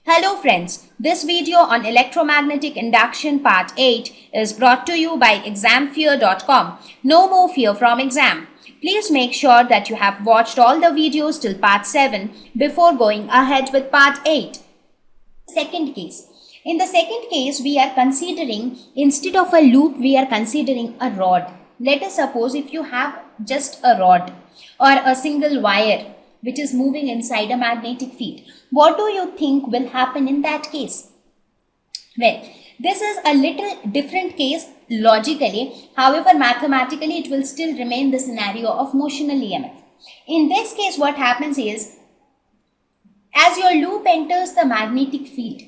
Hello friends, this video on electromagnetic induction part 8 is brought to you by examfear.com. No more fear from exam. Please make sure that you have watched all the videos till part 7 before going ahead with part 8. Second case. In the second case, we are considering, instead of a loop, we are considering a rod. Let us suppose if you have just a rod or a single wire which is moving inside a magnetic field. What do you think will happen in that case? Well, this is a little different case logically. However, mathematically, it will still remain the scenario of motional EMF. In this case, what happens is, as your loop enters the magnetic field,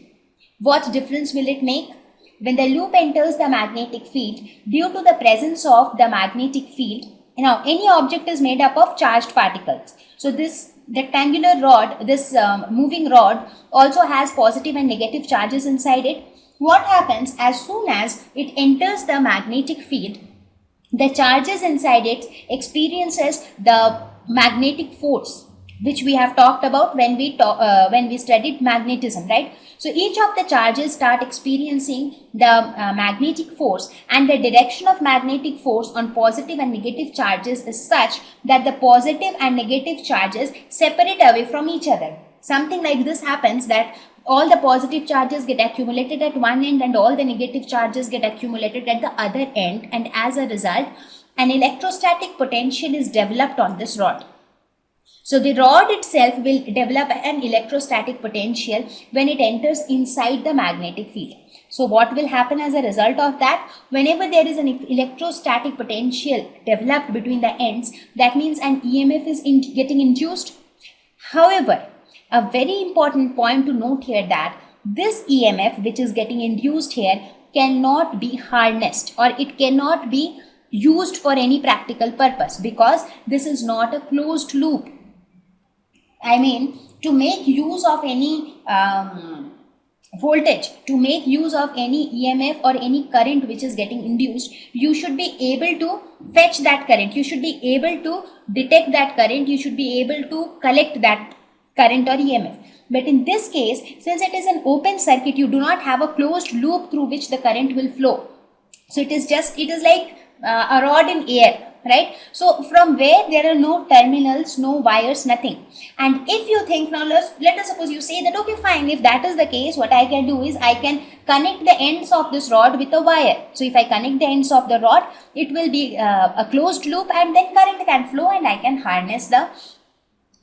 what difference will it make? When the loop enters the magnetic field, due to the presence of the magnetic field, now any object is made up of charged particles. So this rectangular rod, this moving rod also has positive and negative charges inside it. What happens as soon as it enters the magnetic field, the charges inside it experiences the magnetic force, which we have talked about when we studied magnetism, right? So each of the charges start experiencing the magnetic force, and the direction of magnetic force on positive and negative charges is such that the positive and negative charges separate away from each other. Something like this happens, that all the positive charges get accumulated at one end and all the negative charges get accumulated at the other end, and as a result, an electrostatic potential is developed on this rod. So the rod itself will develop an electrostatic potential when it enters inside the magnetic field. So what will happen as a result of that? Whenever there is an electrostatic potential developed between the ends, that means an EMF is getting induced. However, a very important point to note here that this EMF which is getting induced here cannot be harnessed, or it cannot be used for any practical purpose, because this is not a closed loop. I mean, to make use of any voltage, to make use of any EMF or any current which is getting induced, you should be able to fetch that current, you should be able to detect that current, you should be able to collect that current or EMF. But in this case, since it is an open circuit, you do not have a closed loop through which the current will flow. So it is like a rod in air. Right? So from where there are no terminals, no wires, nothing. And if you think, now let us suppose you say that, okay, fine, if that is the case, what I can do is I can connect the ends of this rod with a wire. So if I connect the ends of the rod, it will be a closed loop, and then current can flow and I can harness the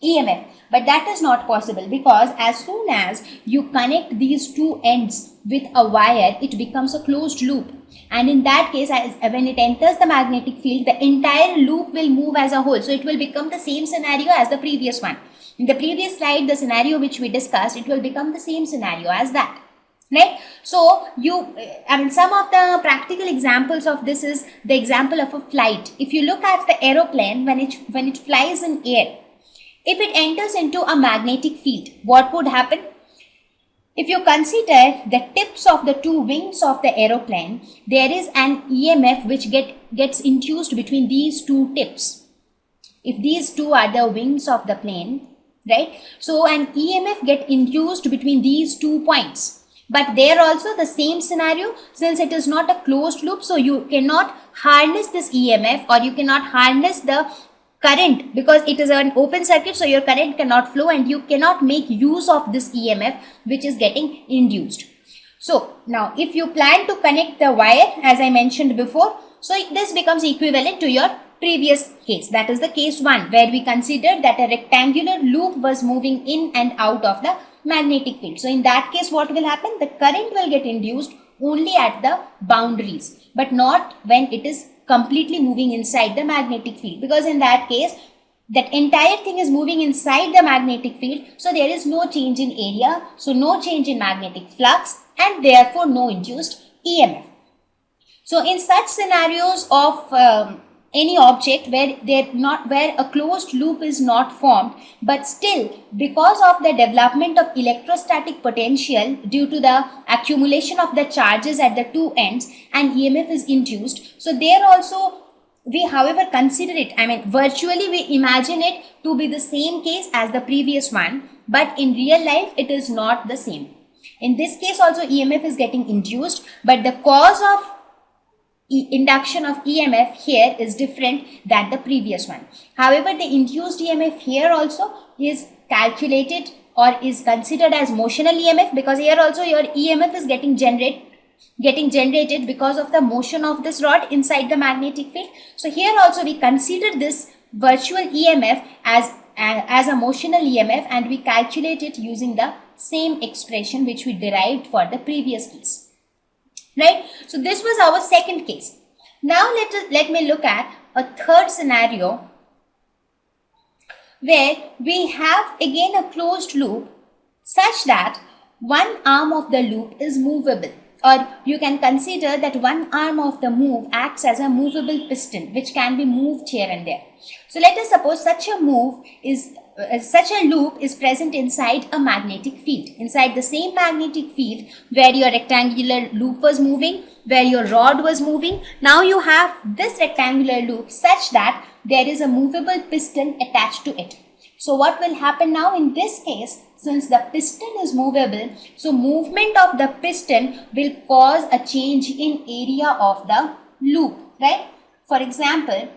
EMF. But that is not possible, because as soon as you connect these two ends with a wire, it becomes a closed loop. And in that case, when it enters the magnetic field, the entire loop will move as a whole. So it will become the same scenario as the previous one. In the previous slide, the scenario which we discussed, it will become the same scenario as that. Right? So some of the practical examples of this is the example of a flight. If you look at the aeroplane, when it flies in air, if it enters into a magnetic field, what would happen? If you consider the tips of the two wings of the aeroplane, there is an EMF which gets induced between these two tips. If these two are the wings of the plane, right? So an EMF gets induced between these 2 points. But there also the same scenario, since it is not a closed loop, so you cannot harness this EMF, or you cannot harness the current, because it is an open circuit, so your current cannot flow and you cannot make use of this EMF which is getting induced. So now if you plan to connect the wire, as I mentioned before, so this becomes equivalent to your previous case, that is the case 1, where we considered that a rectangular loop was moving in and out of the magnetic field. So in that case, what will happen? The current will get induced only at the boundaries, but not when it is completely moving inside the magnetic field, because in that case that entire thing is moving inside the magnetic field, so there is no change in area, so no change in magnetic flux, and therefore no induced EMF. So in such scenarios of any object where a closed loop is not formed, but still because of the development of electrostatic potential due to the accumulation of the charges at the two ends, an EMF is induced. So there also we however consider it, virtually we imagine it to be the same case as the previous one, but in real life it is not the same. In this case also EMF is getting induced, but the cause of induction of EMF here is different than the previous one. However, the induced EMF here also is calculated or is considered as motional EMF, because here also your EMF is getting generated because of the motion of this rod inside the magnetic field. So here also we consider this virtual EMF as a motional EMF, and we calculate it using the same expression which we derived for the previous case. Right? So this was our second case. Now let me look at a third scenario where we have again a closed loop such that one arm of the loop is movable, or you can consider that one arm of the move acts as a movable piston which can be moved here and there. So let us suppose such a loop is present inside a magnetic field, inside the same magnetic field where your rectangular loop was moving, where your rod was moving. Now you have this rectangular loop such that there is a movable piston attached to it. So what will happen now in this case, since the piston is movable, so movement of the piston will cause a change in area of the loop, right? For example,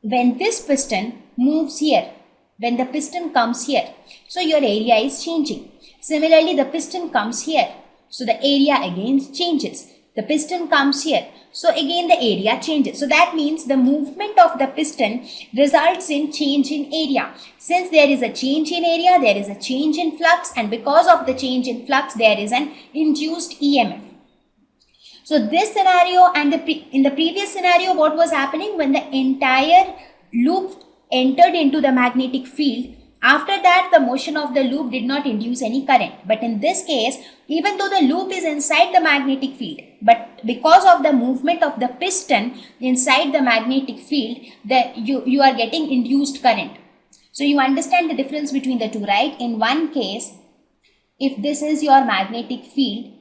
when this piston moves here, when the piston comes here, so your area is changing. Similarly, the piston comes here, so the area again changes. The piston comes here, so again the area changes. So that means the movement of the piston results in change in area. Since there is a change in area, there is a change in flux, and because of the change in flux, there is an induced EMF. So this scenario and in the previous scenario, what was happening when the entire loop entered into the magnetic field? After that, the motion of the loop did not induce any current. But in this case, even though the loop is inside the magnetic field, but because of the movement of the piston inside the magnetic field, you are getting induced current. So you understand the difference between the two, right? In one case, if this is your magnetic field,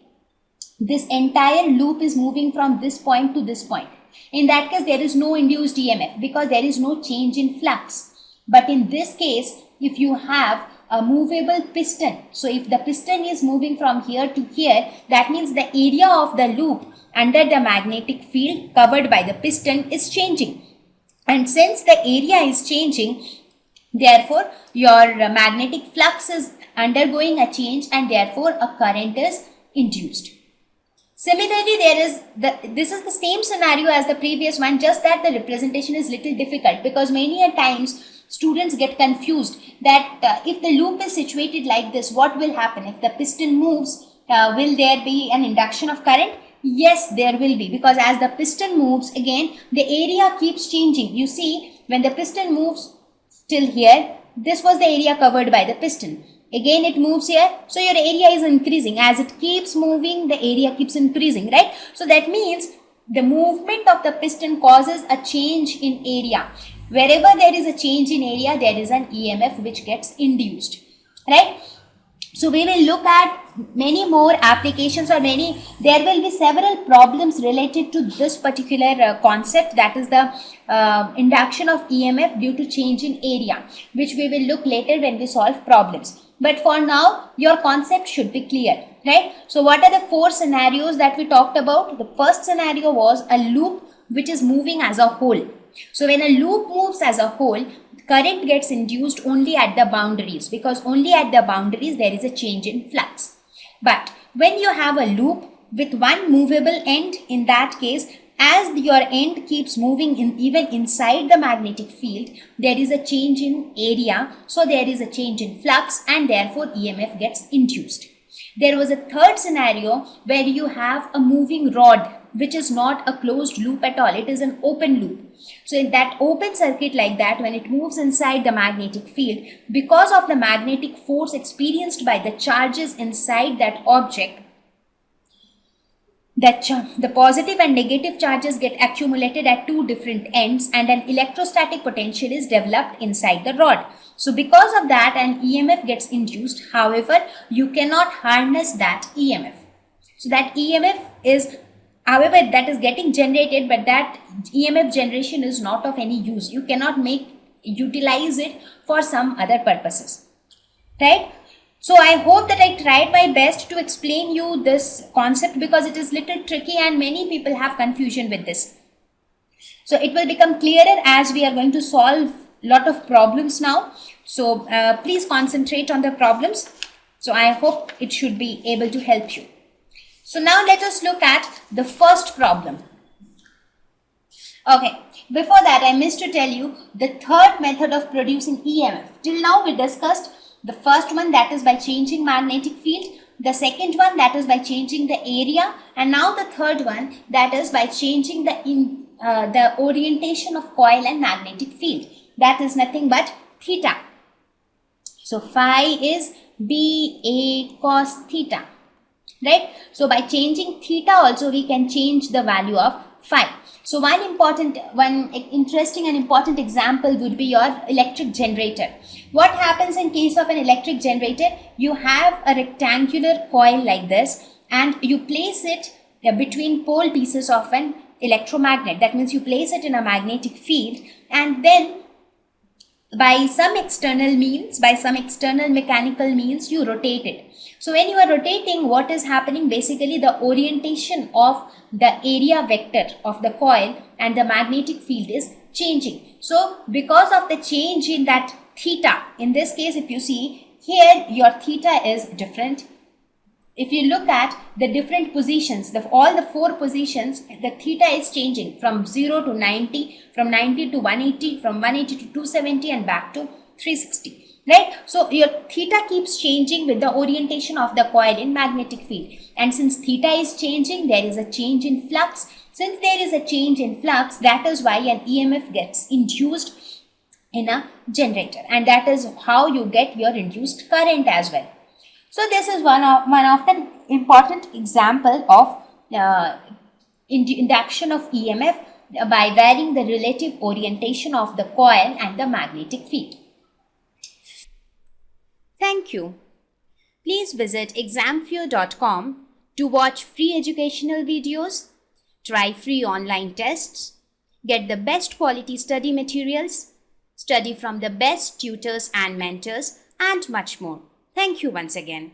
this entire loop is moving from this point to this point. In that case, there is no induced EMF because there is no change in flux. But in this case, if you have a movable piston, so if the piston is moving from here to here, that means the area of the loop under the magnetic field covered by the piston is changing. And since the area is changing, therefore your magnetic flux is undergoing a change, and therefore a current is induced. Similarly, this is the same scenario as the previous one, just that the representation is little difficult, because many a times students get confused that if the loop is situated like this, what will happen? If the piston moves, will there be an induction of current? Yes, there will be, because as the piston moves, again the area keeps changing. You see, when the piston moves till here, this was the area covered by the piston. Again it moves here, so your area is increasing. As it keeps moving, the area keeps increasing, right? So that means the movement of the piston causes a change in area. Wherever there is a change in area, there is an EMF which gets induced, right? So we will look at many more applications, or there will be several problems related to this particular concept, that is the induction of EMF due to change in area, which we will look later when we solve problems. But for now, your concept should be clear, right? So what are the four scenarios that we talked about? The first scenario was a loop which is moving as a whole. So when a loop moves as a whole, current gets induced only at the boundaries, because only at the boundaries there is a change in flux. But when you have a loop with one movable end, in that case, as your end keeps moving even inside the magnetic field, there is a change in area, so there is a change in flux, and therefore EMF gets induced. There was a third scenario where you have a moving rod, which is not a closed loop at all, it is an open loop. So in that open circuit like that, when it moves inside the magnetic field, because of the magnetic force experienced by the charges inside that object, the positive and negative charges get accumulated at two different ends, and an electrostatic potential is developed inside the rod. So because of that, an EMF gets induced. However, you cannot harness that EMF. So that EMF is, however, that is getting generated, but that EMF generation is not of any use. You cannot utilize it for some other purposes, right? So I hope that I tried my best to explain you this concept, because it is little tricky and many people have confusion with this. So it will become clearer as we are going to solve lot of problems now. So please concentrate on the problems. So I hope it should be able to help you. So now let us look at the first problem. Okay, before that I missed to tell you the third method of producing EMF. Till now we discussed the first one, that is by changing magnetic field. The second one, that is by changing the area. And now the third one, that is by changing the orientation of coil and magnetic field. That is nothing but theta. So phi is BA cos theta, right? So by changing theta also we can change the value of phi. So one interesting and important example would be your electric generator. What happens in case of an electric generator? You have a rectangular coil like this and you place it between pole pieces of an electromagnet. That means you place it in a magnetic field, and then by some external means, by some external mechanical means, you rotate it. So when you are rotating, what is happening? Basically the orientation of the area vector of the coil and the magnetic field is changing. So because of the change in that theta, in this case if you see here, your theta is different. If you look at the different positions, all the four positions, the theta is changing from 0 to 90, from 90 to 180, from 180 to 270 and back to 360. Right? So your theta keeps changing with the orientation of the coil in magnetic field. And since theta is changing, there is a change in flux. Since there is a change in flux, that is why an EMF gets induced in a generator. And that is how you get your induced current as well. So this is one of the important example of induction of EMF by varying the relative orientation of the coil and the magnetic field. Thank you. Please visit examfear.com to watch free educational videos, try free online tests, get the best quality study materials, study from the best tutors and mentors, and much more. Thank you once again.